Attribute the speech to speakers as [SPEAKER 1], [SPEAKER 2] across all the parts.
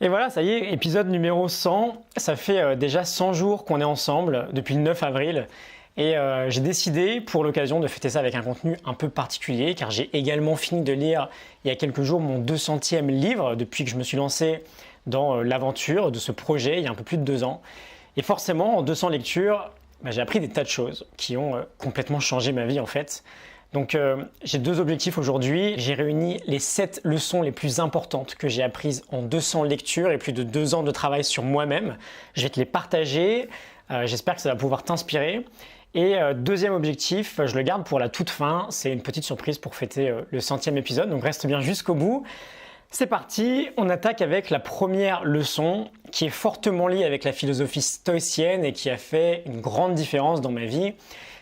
[SPEAKER 1] Et voilà, ça y est, épisode numéro 100. Ça fait déjà 100 jours qu'on est ensemble, depuis le 9 avril. Et j'ai décidé, pour l'occasion, de fêter ça avec un contenu un peu particulier, car j'ai également fini de lire, il y a quelques jours, mon 200e livre, depuis que je me suis lancé dans l'aventure de ce projet, il y a un peu plus de 2 ans. Et forcément, en 200 lectures, j'ai appris des tas de choses qui ont complètement changé ma vie, en fait. Donc j'ai 2 objectifs aujourd'hui. J'ai réuni les 7 leçons les plus importantes que j'ai apprises en 200 lectures et plus de 2 ans de travail sur moi-même. Je vais te les partager. J'espère que ça va pouvoir t'inspirer. Et deuxième objectif, je le garde pour la toute fin. C'est une petite surprise pour fêter le 100e épisode. Donc reste bien jusqu'au bout. C'est parti, on attaque avec la première leçon qui est fortement liée avec la philosophie stoïcienne et qui a fait une grande différence dans ma vie.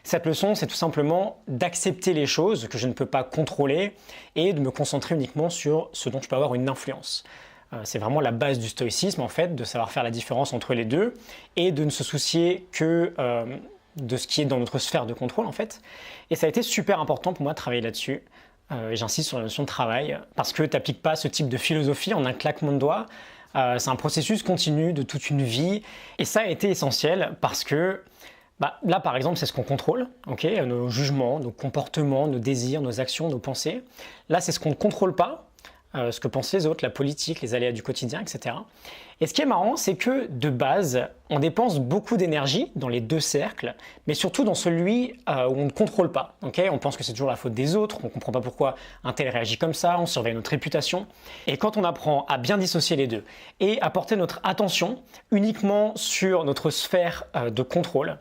[SPEAKER 1] Cette leçon, c'est tout simplement d'accepter les choses que je ne peux pas contrôler et de me concentrer uniquement sur ce dont je peux avoir une influence. C'est vraiment la base du stoïcisme en fait, de savoir faire la différence entre les deux et de ne se soucier que de ce qui est dans notre sphère de contrôle en fait. Et ça a été super important pour moi de travailler là-dessus. J'insiste sur la notion de travail parce que tu n'appliques pas ce type de philosophie en un claquement de doigts. C'est un processus continu de toute une vie et ça a été essentiel parce que là, par exemple, c'est ce qu'on contrôle, nos jugements, nos comportements, nos désirs, nos actions, nos pensées. Là, c'est ce qu'on ne contrôle pas, ce que pensent les autres, la politique, les aléas du quotidien, etc. Et ce qui est marrant, c'est que de base, on dépense beaucoup d'énergie dans les 2 cercles, mais surtout dans celui où on ne contrôle pas. On pense que c'est toujours la faute des autres, on ne comprend pas pourquoi un tel réagit comme ça, on surveille notre réputation. Et quand on apprend à bien dissocier les deux et à porter notre attention uniquement sur notre sphère de contrôle,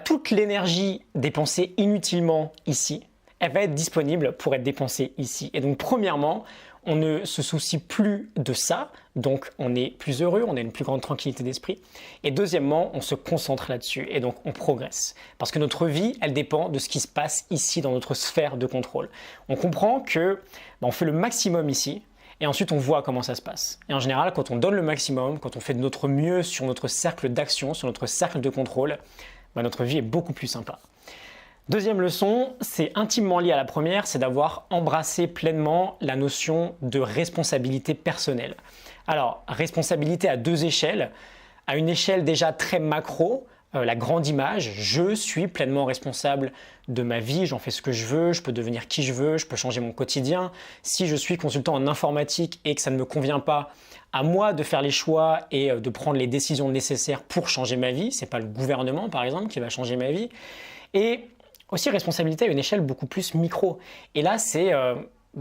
[SPEAKER 1] toute l'énergie dépensée inutilement ici, elle va être disponible pour être dépensée ici. Et donc premièrement, on ne se soucie plus de ça, donc on est plus heureux, on a une plus grande tranquillité d'esprit. Et deuxièmement, on se concentre là-dessus et donc on progresse. Parce que notre vie, elle dépend de ce qui se passe ici dans notre sphère de contrôle. On comprend que on fait le maximum ici et ensuite on voit comment ça se passe. Et en général, quand on donne le maximum, quand on fait de notre mieux sur notre cercle d'action, sur notre cercle de contrôle, notre vie est beaucoup plus sympa. Deuxième leçon, c'est intimement lié à la première, c'est d'avoir embrassé pleinement la notion de responsabilité personnelle. Alors, responsabilité à 2 échelles. À une échelle déjà très macro, la grande image, je suis pleinement responsable de ma vie, j'en fais ce que je veux, je peux devenir qui je veux, je peux changer mon quotidien. Si je suis consultant en informatique et que ça ne me convient pas, à moi de faire les choix et de prendre les décisions nécessaires pour changer ma vie. Ce n'est pas le gouvernement, par exemple, qui va changer ma vie. Et aussi responsabilité à une échelle beaucoup plus micro. Et là, c'est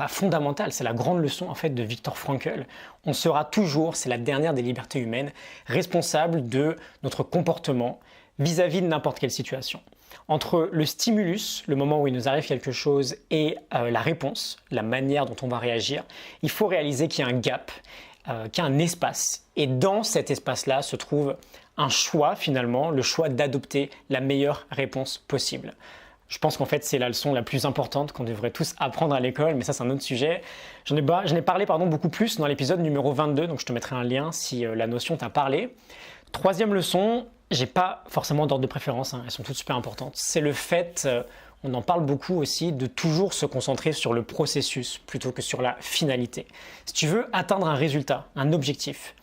[SPEAKER 1] fondamental. C'est la grande leçon en fait de Viktor Frankl. On sera toujours, c'est la dernière des libertés humaines, responsable de notre comportement vis-à-vis de n'importe quelle situation. Entre le stimulus, le moment où il nous arrive quelque chose, et la réponse, la manière dont on va réagir, il faut réaliser qu'il y a un gap, qu'il y a un espace. Et dans cet espace-là se trouve un choix finalement, le choix d'adopter la meilleure réponse possible. Je pense qu'en fait, c'est la leçon la plus importante qu'on devrait tous apprendre à l'école, mais ça, c'est un autre sujet. J'en ai parlé beaucoup plus dans l'épisode numéro 22, donc je te mettrai un lien si la notion t'a parlé. Troisième leçon, j'ai pas forcément d'ordre de préférence, elles sont toutes super importantes. C'est le fait, on en parle beaucoup aussi, de toujours se concentrer sur le processus plutôt que sur la finalité. Si tu veux atteindre un résultat, un objectif,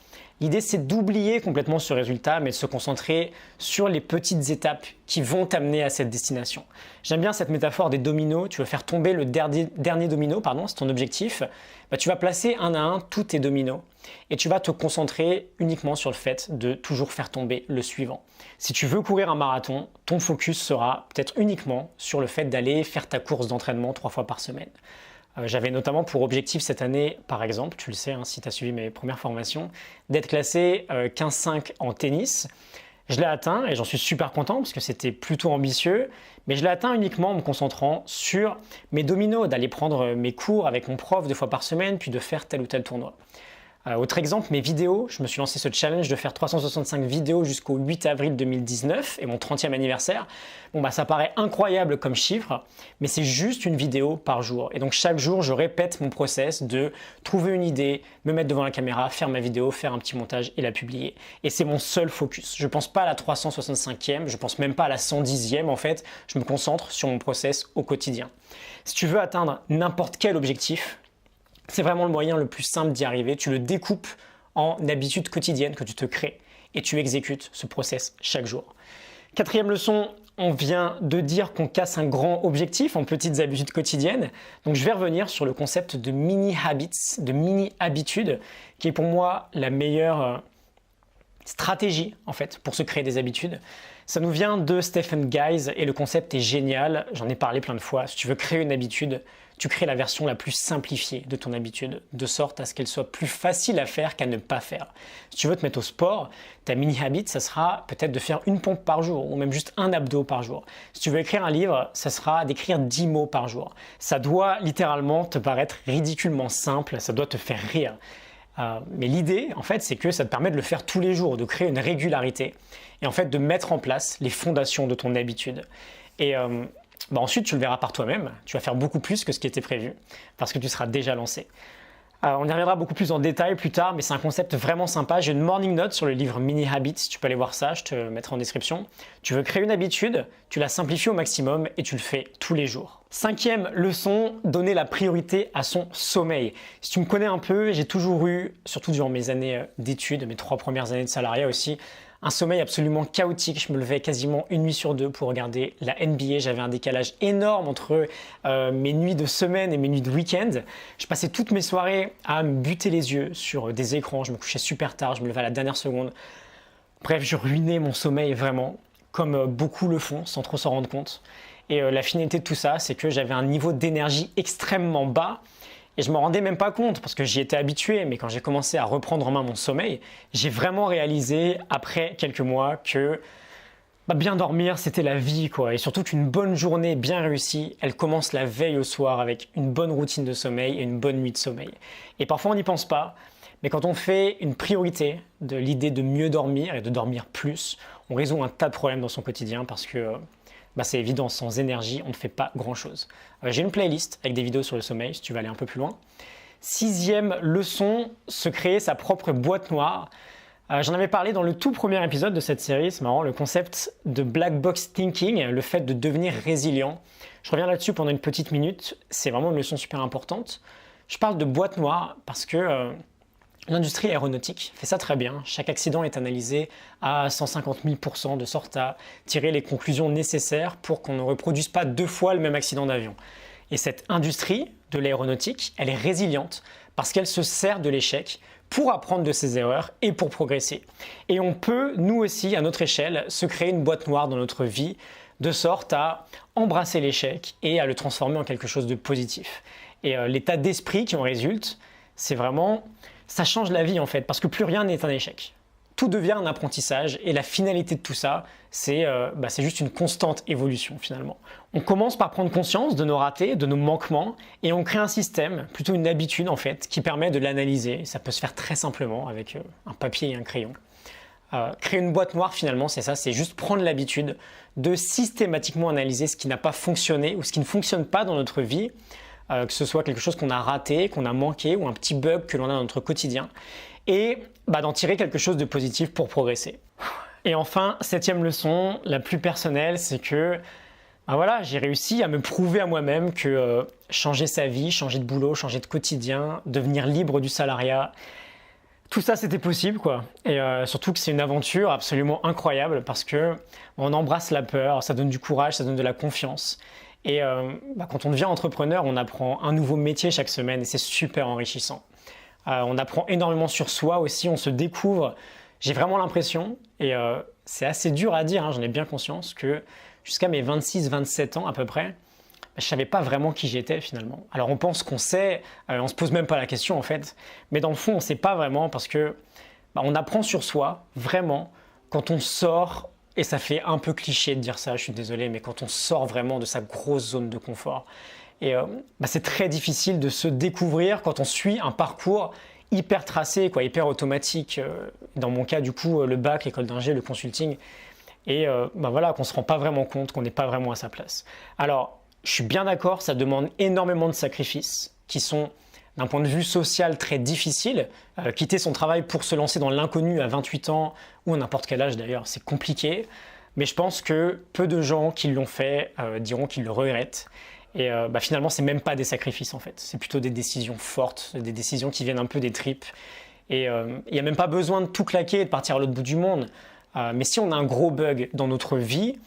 [SPEAKER 1] l'idée, c'est d'oublier complètement ce résultat, mais de se concentrer sur les petites étapes qui vont t'amener à cette destination. J'aime bien cette métaphore des dominos. Tu veux faire tomber le dernier domino, c'est ton objectif. Tu vas placer un à un tous tes dominos et tu vas te concentrer uniquement sur le fait de toujours faire tomber le suivant. Si tu veux courir un marathon, ton focus sera peut-être uniquement sur le fait d'aller faire ta course d'entraînement 3 fois par semaine. J'avais notamment pour objectif cette année, par exemple, tu le sais si tu as suivi mes premières formations, d'être classé 15-5 en tennis. Je l'ai atteint et j'en suis super content parce que c'était plutôt ambitieux, mais je l'ai atteint uniquement en me concentrant sur mes dominos, d'aller prendre mes cours avec mon prof 2 fois par semaine, puis de faire tel ou tel tournoi. Autre exemple, mes vidéos, je me suis lancé ce challenge de faire 365 vidéos jusqu'au 8 avril 2019 et mon 30e anniversaire. Ça paraît incroyable comme chiffre, mais c'est juste une vidéo par jour. Et donc chaque jour, je répète mon process de trouver une idée, me mettre devant la caméra, faire ma vidéo, faire un petit montage et la publier. Et c'est mon seul focus. Je ne pense pas à la 365e, je ne pense même pas à la 110e en fait. Je me concentre sur mon process au quotidien. Si tu veux atteindre n'importe quel objectif, C'est vraiment le moyen le plus simple d'y arriver. Tu le découpes en habitudes quotidiennes que tu te crées et tu exécutes ce process chaque jour. Quatrième leçon, on vient de dire qu'on casse un grand objectif en petites habitudes quotidiennes. Donc je vais revenir sur le concept de mini habits, de mini habitudes, qui est pour moi la meilleure stratégie en fait pour se créer des habitudes. Ça nous vient de Stephen Guise et le concept est génial, j'en ai parlé plein de fois. Si tu veux créer une habitude, tu crées la version la plus simplifiée de ton habitude, de sorte à ce qu'elle soit plus facile à faire qu'à ne pas faire. Si tu veux te mettre au sport, ta mini-habit, ça sera peut-être de faire une pompe par jour, ou même juste un abdo par jour. Si tu veux écrire un livre, ça sera d'écrire 10 mots par jour. Ça doit littéralement te paraître ridiculement simple, ça doit te faire rire. Mais l'idée, en fait, c'est que ça te permet de le faire tous les jours, de créer une régularité, et en fait de mettre en place les fondations de ton habitude. Et ensuite, tu le verras par toi-même, tu vas faire beaucoup plus que ce qui était prévu, parce que tu seras déjà lancé. On y reviendra beaucoup plus en détail plus tard, mais c'est un concept vraiment sympa. J'ai une morning note sur le livre Mini Habits, tu peux aller voir ça, je te mettrai en description. Tu veux créer une habitude, tu la simplifies au maximum et tu le fais tous les jours. Cinquième leçon, donner la priorité à son sommeil. Si tu me connais un peu, j'ai toujours eu, surtout durant mes années d'études, mes 3 premières années de salariat aussi, un sommeil absolument chaotique. Je me levais quasiment une nuit sur 2 pour regarder la NBA. J'avais un décalage énorme entre mes nuits de semaine et mes nuits de week-end. Je passais toutes mes soirées à me buter les yeux sur des écrans. Je me couchais super tard, je me levais à la dernière seconde. Bref, je ruinais mon sommeil vraiment, comme beaucoup le font sans trop s'en rendre compte. Et la finalité de tout ça, c'est que j'avais un niveau d'énergie extrêmement bas. Et je ne m'en rendais même pas compte parce que j'y étais habitué, mais quand j'ai commencé à reprendre en main mon sommeil, j'ai vraiment réalisé après quelques mois que bien dormir c'était la vie quoi. Et surtout qu'une bonne journée bien réussie, elle commence la veille au soir avec une bonne routine de sommeil et une bonne nuit de sommeil. Et parfois on n'y pense pas, mais quand on fait une priorité de l'idée de mieux dormir et de dormir plus, on résout un tas de problèmes dans son quotidien parce que c'est évident, sans énergie, on ne fait pas grand-chose. J'ai une playlist avec des vidéos sur le sommeil, si tu veux aller un peu plus loin. 6e leçon, se créer sa propre boîte noire. J'en avais parlé dans le tout premier épisode de cette série, c'est marrant, le concept de black box thinking, le fait de devenir résilient. Je reviens là-dessus pendant une petite minute, c'est vraiment une leçon super importante. Je parle de boîte noire parce que l'industrie aéronautique fait ça très bien. Chaque accident est analysé à 150 000% de sorte à tirer les conclusions nécessaires pour qu'on ne reproduise pas 2 fois le même accident d'avion. Et cette industrie de l'aéronautique, elle est résiliente parce qu'elle se sert de l'échec pour apprendre de ses erreurs et pour progresser. Et on peut, nous aussi, à notre échelle, se créer une boîte noire dans notre vie de sorte à embrasser l'échec et à le transformer en quelque chose de positif. Et l'état d'esprit qui en résulte, c'est vraiment... ça change la vie en fait, parce que plus rien n'est un échec. Tout devient un apprentissage et la finalité de tout ça, c'est juste une constante évolution finalement. On commence par prendre conscience de nos ratés, de nos manquements et on crée un système, plutôt une habitude en fait, qui permet de l'analyser. Ça peut se faire très simplement avec un papier et un crayon. Créer une boîte noire finalement, c'est ça, c'est juste prendre l'habitude de systématiquement analyser ce qui n'a pas fonctionné ou ce qui ne fonctionne pas dans notre vie, que ce soit quelque chose qu'on a raté, qu'on a manqué ou un petit bug que l'on a dans notre quotidien et d'en tirer quelque chose de positif pour progresser. Et enfin, 7e leçon, la plus personnelle, c'est que j'ai réussi à me prouver à moi-même que changer sa vie, changer de boulot, changer de quotidien, devenir libre du salariat, tout ça c'était possible quoi. Et surtout que c'est une aventure absolument incroyable parce que on embrasse la peur, ça donne du courage, ça donne de la confiance. Et quand on devient entrepreneur, on apprend un nouveau métier chaque semaine et c'est super enrichissant. On apprend énormément sur soi aussi, on se découvre. J'ai vraiment l'impression, et c'est assez dur à dire, j'en ai bien conscience, que jusqu'à mes 26-27 ans à peu près, je ne savais pas vraiment qui j'étais finalement. Alors on pense qu'on sait, on ne se pose même pas la question en fait, mais dans le fond on ne sait pas vraiment parce que on apprend sur soi vraiment quand on sort. Et ça fait un peu cliché de dire ça, je suis désolé, mais quand on sort vraiment de sa grosse zone de confort. Et c'est très difficile de se découvrir quand on suit un parcours hyper tracé, hyper automatique. Dans mon cas, du coup, le bac, l'école d'ingé, le consulting. Et qu'on ne se rend pas vraiment compte, qu'on n'est pas vraiment à sa place. Alors, je suis bien d'accord, ça demande énormément de sacrifices qui sont, d'un point de vue social, très difficiles. Quitter son travail pour se lancer dans l'inconnu à 28 ans, ou à n'importe quel âge d'ailleurs, c'est compliqué. Mais je pense que peu de gens qui l'ont fait diront qu'ils le regrettent. Et finalement, c'est même pas des sacrifices en fait. C'est plutôt des décisions fortes, des décisions qui viennent un peu des tripes. Et il n'y a même pas besoin de tout claquer et de partir à l'autre bout du monde. Mais si on a un gros bug dans notre vie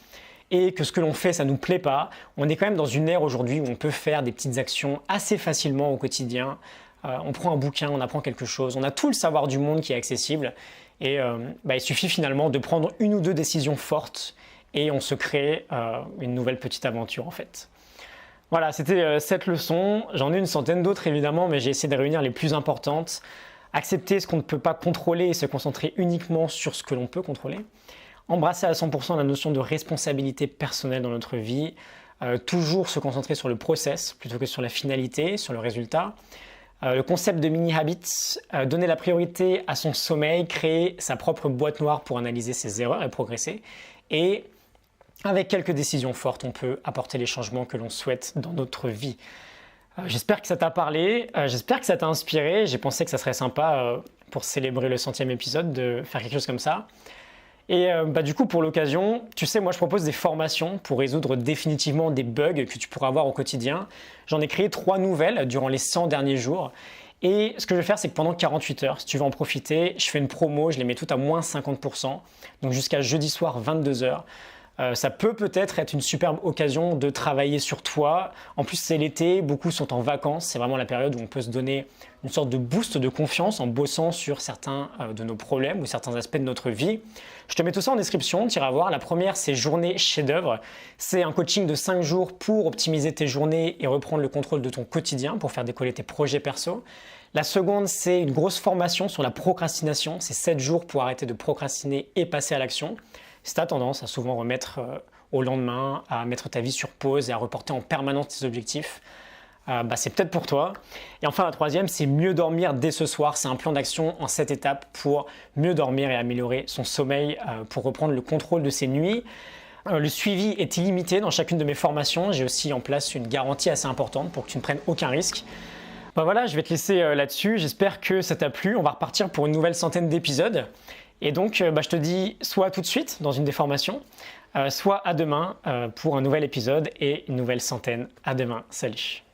[SPEAKER 1] et que ce que l'on fait, ça ne nous plaît pas, on est quand même dans une ère aujourd'hui où on peut faire des petites actions assez facilement au quotidien. On prend un bouquin, on apprend quelque chose, on a tout le savoir du monde qui est accessible. Et il suffit finalement de prendre une ou deux décisions fortes et on se crée une nouvelle petite aventure en fait. Voilà, c'était cette leçon. J'en ai une centaine d'autres évidemment, mais j'ai essayé de réunir les plus importantes. Accepter ce qu'on ne peut pas contrôler et se concentrer uniquement sur ce que l'on peut contrôler. Embrasser à 100% la notion de responsabilité personnelle dans notre vie. Toujours se concentrer sur le process plutôt que sur la finalité, sur le résultat. Le concept de mini-habits, donner la priorité à son sommeil, créer sa propre boîte noire pour analyser ses erreurs et progresser. Et avec quelques décisions fortes, on peut apporter les changements que l'on souhaite dans notre vie. J'espère que ça t'a parlé, j'espère que ça t'a inspiré. J'ai pensé que ça serait sympa pour célébrer le 100e épisode de faire quelque chose comme ça. Et du coup, pour l'occasion, tu sais, moi je propose des formations pour résoudre définitivement des bugs que tu pourras avoir au quotidien. J'en ai créé 3 nouvelles durant les 100 derniers jours. Et ce que je vais faire, c'est que pendant 48 heures, si tu veux en profiter, je fais une promo, je les mets toutes à moins 50%. Donc jusqu'à jeudi soir, 22h. Ça peut-être être une superbe occasion de travailler sur toi. En plus, c'est l'été, beaucoup sont en vacances. C'est vraiment la période où on peut se donner une sorte de boost de confiance en bossant sur certains de nos problèmes ou certains aspects de notre vie. Je te mets tout ça en description, tu iras voir. La première, c'est Journée chef-d'œuvre. C'est un coaching de 5 jours pour optimiser tes journées et reprendre le contrôle de ton quotidien pour faire décoller tes projets perso. La seconde, c'est une grosse formation sur la procrastination. C'est 7 jours pour arrêter de procrastiner et passer à l'action. Si tu as tendance à souvent remettre au lendemain, à mettre ta vie sur pause et à reporter en permanence tes objectifs, c'est peut-être pour toi. Et enfin, la troisième, c'est mieux dormir dès ce soir. C'est un plan d'action en 7 étapes pour mieux dormir et améliorer son sommeil, pour reprendre le contrôle de ses nuits. Le suivi est illimité dans chacune de mes formations. J'ai aussi en place une garantie assez importante pour que tu ne prennes aucun risque. Voilà, je vais te laisser là-dessus. J'espère que ça t'a plu. On va repartir pour une nouvelle centaine d'épisodes. Et donc, je te dis soit tout de suite dans une des formations, soit à demain pour un nouvel épisode et une nouvelle centaine. À demain. Salut.